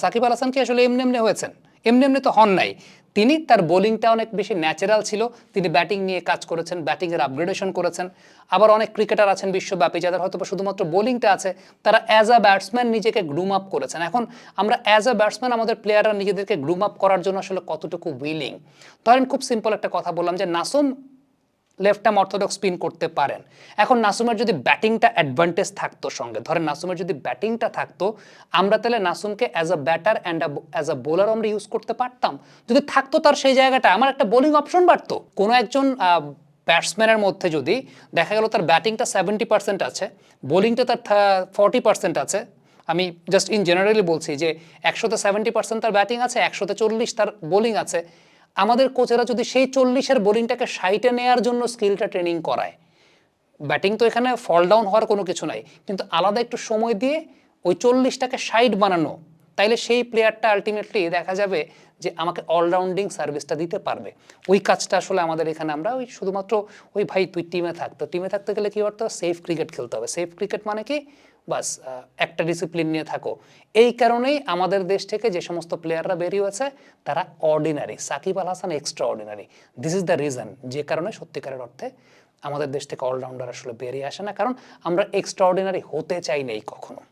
সাকিব আল হাসান কি আসলে এমনি এমনি হয়েছেন? এমনি এমনি তো হন নাই। তিনি তার বোলিংটা অনেক বেশি ন্যাচারাল ছিল, তিনি ব্যাটিং নিয়ে কাজ করেছেন, ব্যাটিংয়ের আপগ্রেডেশন করেছেন। আবার অনেক ক্রিকেটার আছেন বিশ্বব্যাপী যাদের হয়তো শুধুমাত্র বোলিংটা আছে, তারা অ্যাজ আ ব্যাটসম্যান নিজেকে গ্রুম আপ করেছেন। এখন আমরা অ্যাজ আ ব্যাটসম্যান আমাদের প্লেয়াররা নিজেদেরকে গ্রুম আপ করার জন্য আসলে কতটুকু উইলিং। ধরেন খুব সিম্পল একটা কথা বললাম যে Nasum left arm orthodox spin করতে পারেন। এখন নাসুমের যদি ব্যাটিংটা অ্যাডভান্টেজ থাকতো সঙ্গে, ধরেন নাসুমের যদি ব্যাটিংটা থাকতো, আমরা তাহলে নাসুমকে as a batter and as a bowler আমরা ইউজ করতে পারতাম। যদি থাকতো তার সেই জায়গাটা, আমার একটা বোলিং অপশন বাড়তো। কোনো একজন ব্যাটসম্যানের মধ্যে যদি দেখা গেল তার ব্যাটিংটা 70% আছে, বোলিংটা তার 40% আছে, আমি জাস্ট ইন জেনারেলি বলছি যে 100-তে 70% তার ব্যাটিং আছে, 100-তে 40 তার বোলিং আছে, আমাদের কোচেরা যদি সেই 40-এর বোলিংটাকে 60-এ নেওয়ার জন্য স্কিলটা ট্রেনিং করায়, ব্যাটিং তো এখানে ফল ডাউন হওয়ার কোনো কিছু নাই, কিন্তু আলাদা একটু সময় দিয়ে ওই 40টাকে 60 বানানো, তাইলে সেই প্লেয়ারটা আলটিমেটলি দেখা যাবে যে আমাকে অলরাউন্ডিং সার্ভিসটা দিতে পারবে। ওই কাজটা আসলে আমাদের এখানে আমরা ওই শুধুমাত্র ওই ভাই তুই টিমে থাকতো, টিমে থাকতে গেলে কী করতে হবে, সেফ ক্রিকেট খেলতে হবে। সেফ ক্রিকেট মানে কি, বাস একটা ডিসিপ্লিন নিয়ে থাকো। এই কারণেই আমাদের দেশ থেকে যে সমস্ত প্লেয়াররা বেরিয়ে হয়েছে তারা ordinary. Shakib Al Hasan extraordinary. This is the reason যে কারণে সত্যিকারের অর্থে আমাদের দেশ থেকে অলরাউন্ডার আসলে বেরিয়ে আসে না, কারণ আমরা এক্সট্রা অর্ডিনারি হতে চাই নাই কখনো।